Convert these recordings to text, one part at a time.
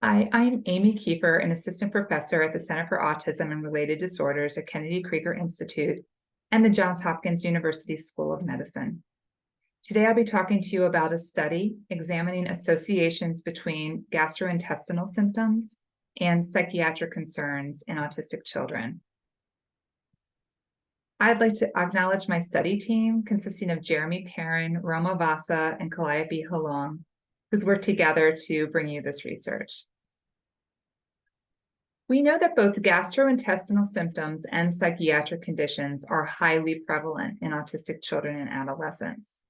I'm Amy Keefer, an assistant professor at the Center for Autism and Related Disorders at Kennedy Krieger Institute and the Johns Hopkins University School of Medicine. Today, I'll be talking to you about a study examining associations between gastrointestinal symptoms and psychiatric concerns in autistic children. I'd like to acknowledge my study team consisting of Jeremy Perrin, Roma Vasa, and Calliope Halong, who's worked together to bring you this research. We know that both gastrointestinal symptoms and psychiatric conditions are highly prevalent in autistic children and adolescents.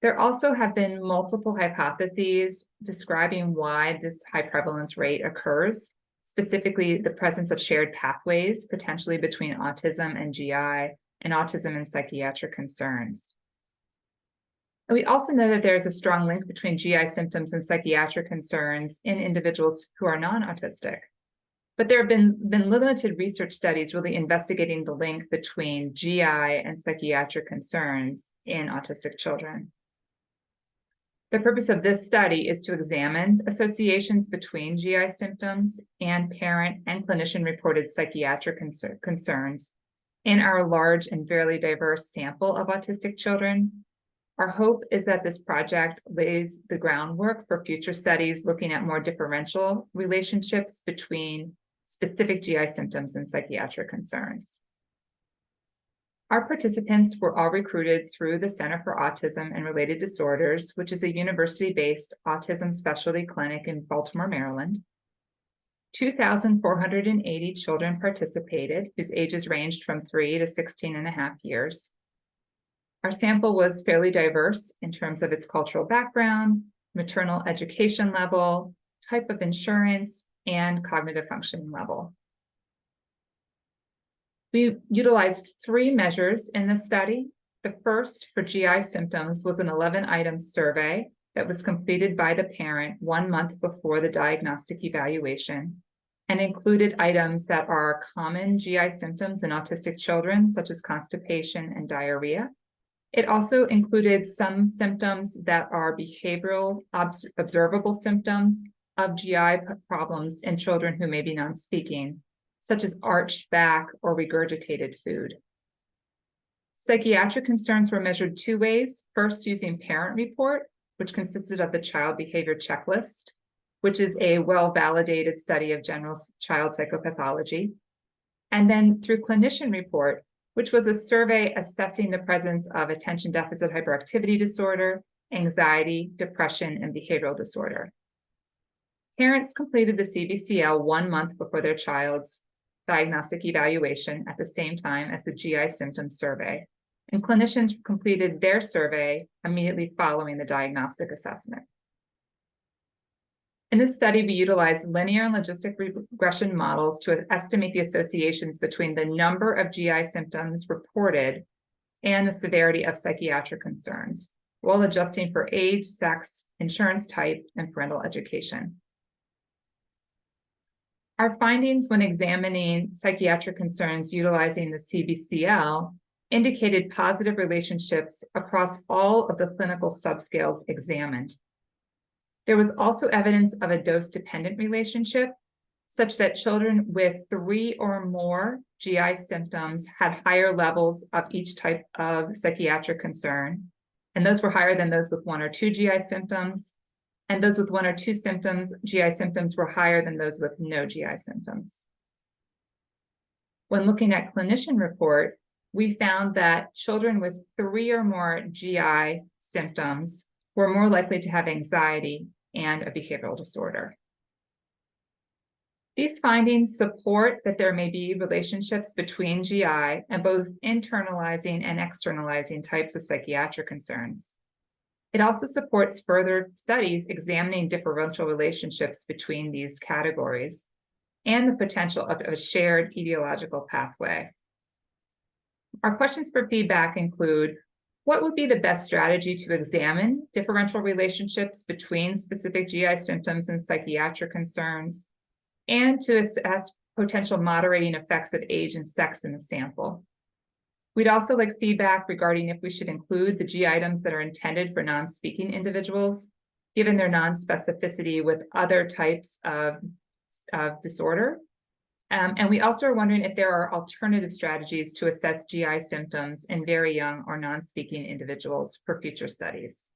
There also have been multiple hypotheses describing why this high prevalence rate occurs, specifically the presence of shared pathways, potentially between autism and GI, and autism and psychiatric concerns. And we also know that there's a strong link between GI symptoms and psychiatric concerns in individuals who are non-autistic. But there have been limited research studies really investigating the link between GI and psychiatric concerns in autistic children. The purpose of this study is to examine associations between GI symptoms and parent and clinician-reported psychiatric concerns in our large and fairly diverse sample of autistic children. Our hope is that this project lays the groundwork for future studies looking at more differential relationships between specific GI symptoms and psychiatric concerns. Our participants were all recruited through the Center for Autism and Related Disorders, which is a university-based autism specialty clinic in Baltimore, Maryland. 2,480 children participated, whose ages ranged from 3 to 16.5 years. Our sample was fairly diverse in terms of its cultural background, maternal education level, type of insurance, and cognitive functioning level. We utilized 3 measures in this study. The first for GI symptoms was an 11-item survey that was completed by the parent 1 month before the diagnostic evaluation and included items that are common GI symptoms in autistic children, such as constipation and diarrhea. It also included some symptoms that are behavioral observable symptoms of GI problems in children who may be non-speaking, such as arched back or regurgitated food. Psychiatric concerns were measured 2 ways. First, using parent report, which consisted of the child behavior checklist, which is a well-validated study of general child psychopathology. And then through clinician report, which was a survey assessing the presence of attention deficit hyperactivity disorder, anxiety, depression, and behavioral disorder. Parents completed the CBCL 1 month before their child's diagnostic evaluation at the same time as the GI symptoms survey, and clinicians completed their survey immediately following the diagnostic assessment. In this study, we utilized linear and logistic regression models to estimate the associations between the number of GI symptoms reported and the severity of psychiatric concerns, while adjusting for age, sex, insurance type, and parental education. Our findings when examining psychiatric concerns utilizing the CBCL indicated positive relationships across all of the clinical subscales examined. There was also evidence of a dose-dependent relationship, such that children with 3 or more GI symptoms had higher levels of each type of psychiatric concern, and those were higher than those with 1 or 2 GI symptoms. And those with 1 or 2 symptoms, GI symptoms, were higher than those with no GI symptoms. When looking at clinician report, we found that children with 3 or more GI symptoms were more likely to have anxiety and a behavioral disorder. These findings support that there may be relationships between GI and both internalizing and externalizing types of psychiatric concerns. It also supports further studies examining differential relationships between these categories and the potential of a shared etiological pathway. Our questions for feedback include: what would be the best strategy to examine differential relationships between specific GI symptoms and psychiatric concerns, and to assess potential moderating effects of age and sex in the sample? We'd also like feedback regarding if we should include the G items that are intended for non-speaking individuals given their non-specificity with other types of disorder. And we also are wondering if there are alternative strategies to assess GI symptoms in very young or non-speaking individuals for future studies.